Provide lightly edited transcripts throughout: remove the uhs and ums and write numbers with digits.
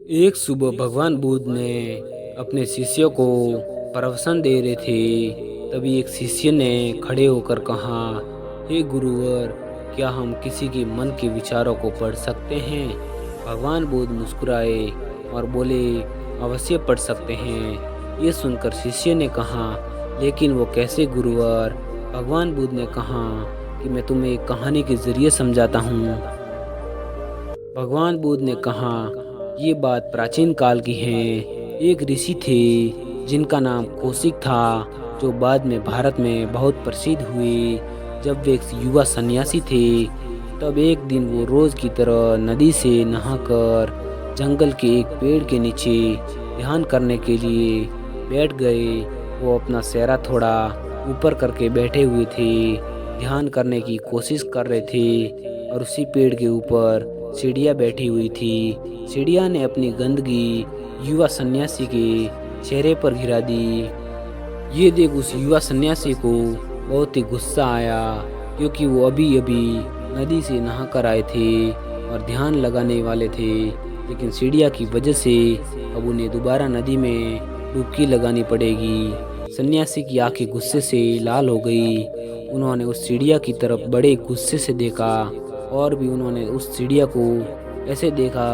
एक सुबह भगवान बुद्ध ने अपने शिष्यों को प्रवचन दे रहे थे। तभी एक शिष्य ने खड़े होकर कहा, हे गुरुवर, क्या हम किसी के मन के विचारों को पढ़ सकते हैं? भगवान बुद्ध मुस्कुराए और बोले, अवश्य पढ़ सकते हैं। ये सुनकर शिष्य ने कहा, लेकिन वो कैसे गुरुवर? भगवान बुद्ध ने कहा कि मैं तुम्हें एक कहानी के जरिए समझाता हूँ। भगवान बुद्ध ने कहा, ये बात प्राचीन काल की है। एक ऋषि थे जिनका नाम कौशिक था, जो बाद में भारत में बहुत प्रसिद्ध हुए। जब वे एक युवा सन्यासी थे, तब एक दिन वो रोज की तरह नदी से नहाकर जंगल के एक पेड़ के नीचे ध्यान करने के लिए बैठ गए। वो अपना चेहरा थोड़ा ऊपर करके बैठे हुए थे, ध्यान करने की कोशिश कर रहे थे। और उसी पेड़ के ऊपर चिड़िया बैठी हुई थी। चिड़िया ने अपनी गंदगी युवा सन्यासी के चेहरे पर गिरा दी। ये देख उस युवा सन्यासी को बहुत ही गुस्सा आया, क्योंकि वो अभी अभी नदी से नहाकर आए थे और ध्यान लगाने वाले थे। लेकिन चिड़िया की वजह से अब उन्हें दोबारा नदी में डुबकी लगानी पड़ेगी। सन्यासी की आंखें गुस्से से लाल हो गई। उन्होंने उस चिड़िया की तरफ बड़े गुस्से से देखा, और भी उन्होंने उस चिड़िया को ऐसे देखा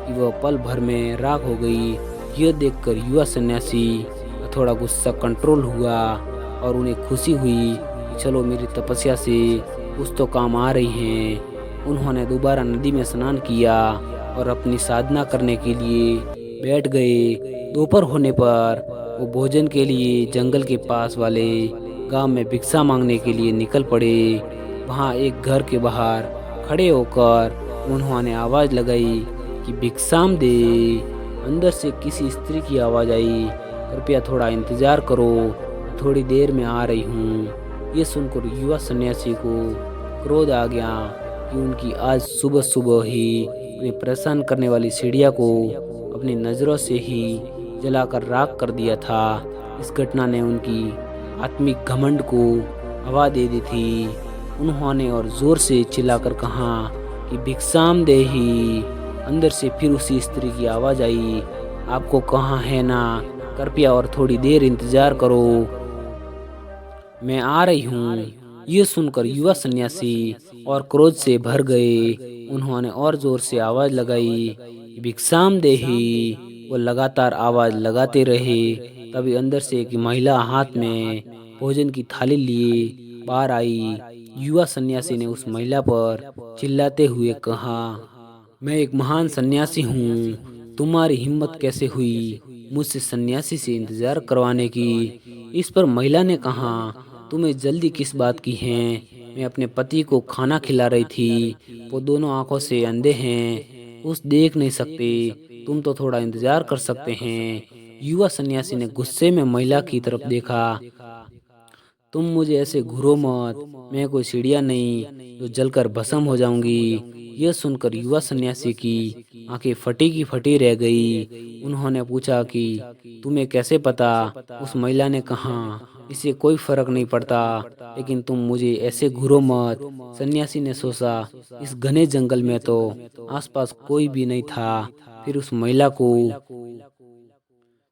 कि वह पल भर में राख हो गई। यह देखकर युवा सन्यासी थोड़ा गुस्सा कंट्रोल हुआ और उन्हें खुशी हुई कि चलो मेरी तपस्या से कुछ तो काम आ रही हैं। उन्होंने दोबारा नदी में स्नान किया और अपनी साधना करने के लिए बैठ गए। दोपहर होने पर वो भोजन के लिए जंगल के पास वाले गांव में भिक्षा मांगने के लिए निकल पड़े। वहाँ एक घर के बाहर खड़े होकर उन्होंने आवाज़ लगाई कि भिक्षाम दे। अंदर से किसी स्त्री की आवाज़ आई, कृपया थोड़ा इंतज़ार करो, थोड़ी देर में आ रही हूँ। ये सुनकर युवा सन्यासी को क्रोध आ गया कि उनकी आज सुबह सुबह ही उन्हें परेशान करने वाली चिड़िया को अपनी नज़रों से ही जलाकर राख कर दिया था। इस घटना ने उनकी आत्मिक घमंड को हवा दे दी थी। उन्होंने और जोर से चिल्लाकर कहा कि भिक्षाम देही। अंदर से फिर उसी स्त्री की आवाज़ आई, आपको कहाँ है ना, कृपया और थोड़ी देर इंतजार करो, मैं आ रही हूँ। ये सुनकर युवा सन्यासी और क्रोध से भर गए। उन्होंने और जोर से आवाज़ लगाई, भिक्षाम देही। वो लगातार आवाज़ लगाते रहे। तभी अंदर से एक महिला हाथ में भोजन की थाली लिए बाहर आई। युवा सन्यासी ने उस महिला पर चिल्लाते हुए कहा, मैं एक महान सन्यासी हूँ, तुम्हारी हिम्मत कैसे हुई मुझसे सन्यासी से इंतजार करवाने की? इस पर महिला ने कहा, तुम्हें जल्दी किस बात की है? मैं अपने पति को खाना खिला रही थी, वो दोनों आंखों से अंधे हैं, उस देख नहीं सकते, तुम तो थोड़ा इंतजार कर सकते हैं। युवा सन्यासी ने गुस्से में महिला की तरफ देखा, तुम मुझे ऐसे घूरो मत, मैं कोई सीढ़ियाँ नहीं जो जलकर भस्म हो जाऊंगी। यह सुनकर युवा सन्यासी की आंखें फटी की फटी रह गई। उन्होंने पूछा कि तुम्हें कैसे पता? उस महिला ने कहा, इससे कोई फर्क नहीं पड़ता, लेकिन तुम मुझे ऐसे घूरो मत। सन्यासी ने सोचा, इस घने जंगल में तो आसपास कोई भी नहीं था, फिर उस महिला को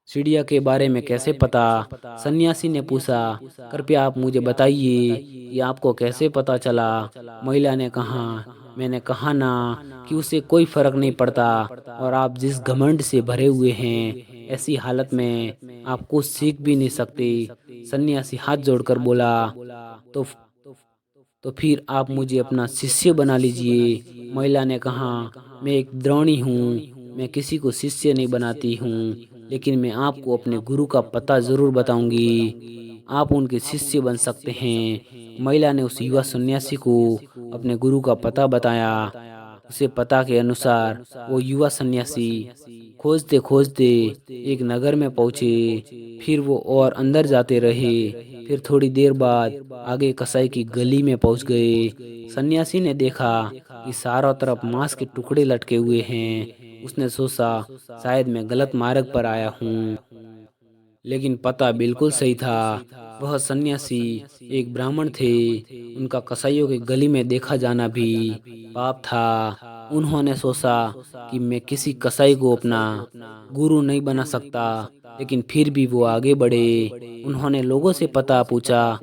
चिड़िया के बारे में कैसे पता? सन्यासी ने पूछा, कृपया आप मुझे बताइए, ये आपको कैसे पता चला? महिला ने कहा, मैंने कहा ना कि उसे कोई फर्क नहीं पड़ता, और आप जिस घमंड से भरे हुए हैं, ऐसी हालत में आप कुछ सीख भी नहीं सकते। सन्यासी हाथ जोड़कर बोला, तो तो फिर आप मुझे अपना शिष्य बना लीजिए। महिला ने कहा, मैं एक द्रोणी हूँ, मैं किसी को शिष्य नहीं बनाती हूँ, लेकिन मैं आपको अपने गुरु का पता ज़रूर बताऊंगी, आप उनके शिष्य बन सकते हैं। महिला ने उस युवा सन्यासी को अपने गुरु का पता बताया। उसे पता के अनुसार वो युवा सन्यासी खोजते खोजते एक नगर में पहुंचे। फिर वो और अंदर जाते रहे। फिर थोड़ी देर बाद आगे कसाई की गली में पहुंच गए। सन्यासी ने देखा कि चारों तरफ मांस के टुकड़े लटके हुए हैं। उसने सोचा, शायद मैं गलत मार्ग पर आया हूँ, लेकिन पता बिल्कुल सही था। वह सन्यासी एक ब्राह्मण थे। उनका कसाईयों की गली में देखा जाना भी पाप था। उन्होंने सोचा कि मैं किसी कसाई को अपना गुरु नहीं बना सकता, लेकिन फिर भी वो आगे बढ़े। उन्होंने लोगों से पता पूछा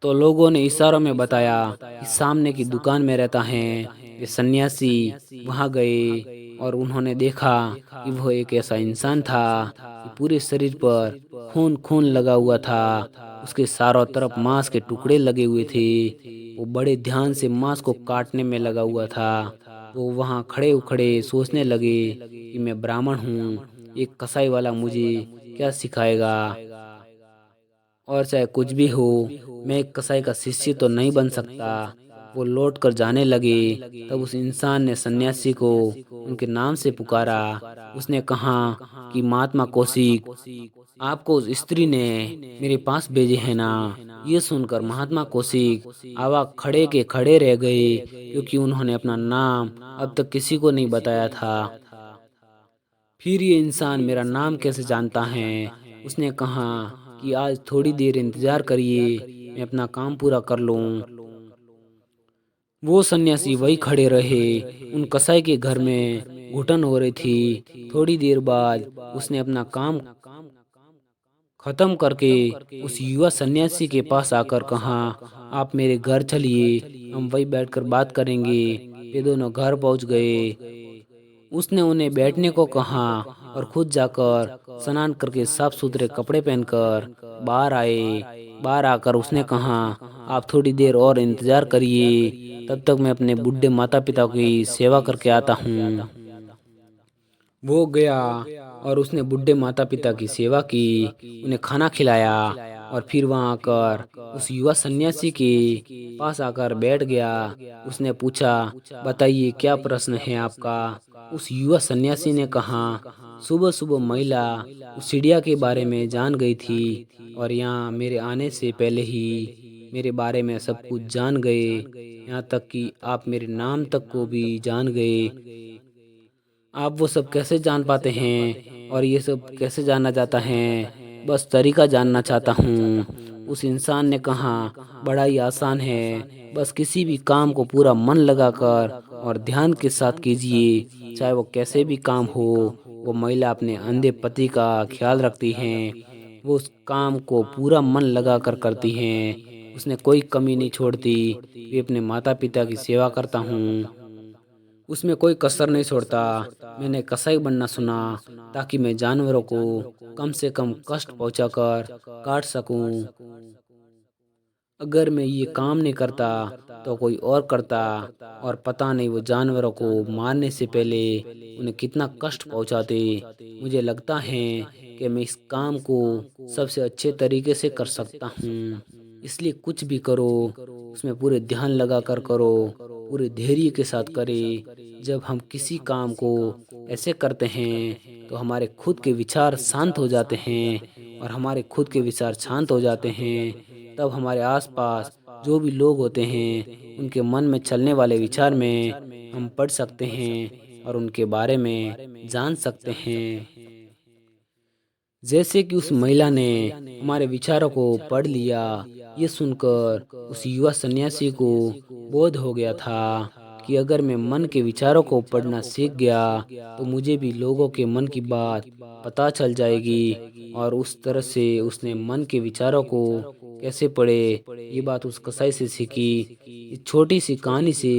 तो लोगों ने इशारों में बताया कि सामने की दुकान में रहता है। वे सन्यासी वहां गए और उन्होंने देखा कि वो एक ऐसा इंसान था कि पूरे शरीर पर खून खून लगा हुआ था। उसके चारों तरफ मांस के टुकड़े लगे हुए थे। वो बड़े ध्यान से मांस को काटने में लगा हुआ था। वो वहां खड़े उखड़े सोचने लगे कि मैं ब्राह्मण हूँ, एक कसाई वाला मुझे क्या सिखाएगा। और चाहे कुछ भी हो, मैं एक कसाई का शिष्य तो नहीं बन सकता। वो लौट कर जाने लगे। तब उस इंसान ने सन्यासी को उनके नाम से पुकारा। उसने कहा कि महात्मा कौशिक, आपको उस स्त्री ने मेरे पास भेजे है ना। ये सुनकर महात्मा कौशिक आवाक खड़े के खड़े रह गए, क्योंकि उन्होंने अपना नाम अब तक किसी को नहीं बताया था। फिर ये इंसान मेरा नाम कैसे जानता है। उसने कहा कि आज थोड़ी देर इंतजार करिए, मैं अपना काम पूरा कर लूं। वो सन्यासी वही खड़े रहे। उन कसाई के घर में घुटन हो रही थी। थोड़ी देर बाद उसने अपना काम खत्म करके उस युवा सन्यासी के पास आकर कहा, आप मेरे घर चलिए, हम वही बैठकर बात करेंगे। वे दोनों घर पहुंच गए। उसने उन्हें बैठने को कहा और खुद जाकर स्नान करके साफ सुथरे कपड़े पहनकर बाहर आए। बाहर आकर उसने कहा, आप थोड़ी देर और इंतजार करिए, तब तक मैं अपने बूढ़े माता पिता की सेवा करके आता हूँ। वो गया और उसने बूढ़े माता पिता की सेवा की, उन्हें खाना खिलाया और फिर वहां आकर उस युवा सन्यासी के पास आकर बैठ गया। उसने पूछा, बताइए क्या प्रश्न है आपका। उस युवा सन्यासी ने कहा, सुबह सुबह महिला उस चिड़िया के बारे में जान गई थी और यहाँ मेरे आने से पहले ही मेरे बारे में सब कुछ जान गए, यहाँ तक कि आप मेरे नाम तक को भी जान गए। आप वो सब कैसे जान पाते हैं और ये सब कैसे जाना जाता है, बस तरीका जानना चाहता हूँ। उस इंसान ने कहा, बड़ा ही आसान है, बस किसी भी काम को पूरा मन लगाकर और ध्यान के साथ कीजिए, चाहे वो कैसे भी काम हो। वो महिला अपने अंधे पति का ख्याल रखती हैं, वो उस काम को पूरा मन लगाकर करती हैं, उसने कोई कमी नहीं छोड़ती। वे अपने माता पिता की सेवा करता हूँ, उसमें कोई कसर नहीं छोड़ता। मैंने कसाई बनना सुना ताकि मैं जानवरों को कम से कम कष्ट पहुंचाकर काट सकूं। अगर मैं ये काम नहीं करता तो कोई और करता, और पता नहीं वो जानवरों को मारने से पहले उन्हें कितना कष्ट पहुंचाते। मुझे लगता है कि मैं इस काम को सबसे अच्छे तरीके से कर सकता हूँ। इसलिए कुछ भी करो, उसमें पूरे ध्यान लगा कर करो, पूरे धैर्य के साथ करे। जब हम किसी काम को ऐसे करते हैं तो हमारे खुद के विचार शांत हो जाते हैं, और हमारे खुद के विचार शांत हो जाते हैं तब हमारे आसपास जो भी लोग होते हैं उनके मन में चलने वाले विचार में हम पढ़ सकते हैं और उनके बारे में जान सकते हैं। जैसे कि उस महिला ने हमारे विचारों को पढ़ लिया। ये सुनकर उस युवा सन्यासी को बोध हो गया था कि अगर मैं मन के विचारों को पढ़ना सीख गया तो मुझे भी लोगों के मन की बात पता चल जाएगी। और उस तरह से उसने मन के विचारों को कैसे पढ़े, ये बात उस कसाई से सीखी। इस छोटी सी कहानी से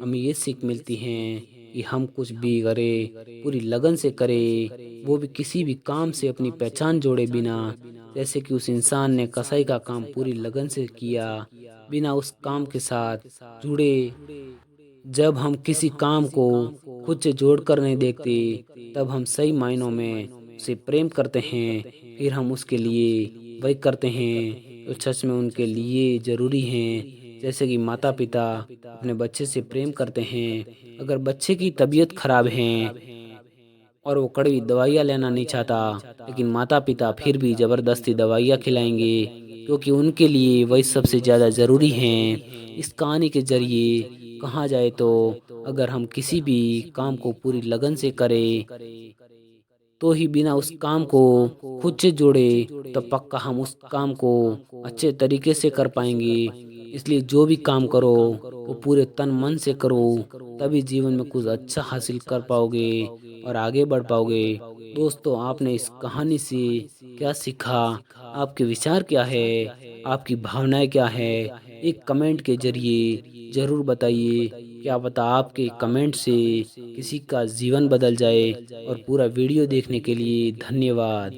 हमें ये सीख मिलती है कि हम कुछ भी करें पूरी लगन से करें, वो भी किसी भी काम से अपनी पहचान जोड़े बिना। जैसे कि उस इंसान ने कसाई का काम पूरी लगन से किया, बिना उस काम के साथ जुड़े। जब हम किसी काम को खुद से जोड़कर नहीं देखते तब हम सही मायनों में उसे प्रेम करते हैं, फिर हम उसके लिए वही करते हैं तो सच में उनके लिए ज़रूरी हैं। जैसे कि माता पिता अपने बच्चे से प्रेम करते हैं। अगर बच्चे की तबीयत खराब है और वो कड़वी दवाइयाँ लेना नहीं चाहता, लेकिन माता पिता फिर भी ज़बरदस्ती दवाइयाँ खिलाएंगे, क्योंकि उनके लिए वही सबसे ज़्यादा ज़रूरी हैं। इस कहानी के जरिए कहा जाए तो अगर हम किसी भी काम को पूरी लगन से करें तो ही बिना उस काम को खुद से जोड़े तो पक्का हम उस काम को अच्छे तरीके से कर पाएंगे। इसलिए जो भी काम करो वो पूरे तन मन से करो, तभी जीवन में कुछ अच्छा हासिल कर पाओगे और आगे बढ़ पाओगे। दोस्तों, आपने इस कहानी से क्या सीखा? आपके विचार क्या है? आपकी भावनाएं क्या है? एक कमेंट के जरिए जरूर बताइए। क्या पता आपके कमेंट से किसी का जीवन बदल जाए। और पूरा वीडियो देखने के लिए धन्यवाद।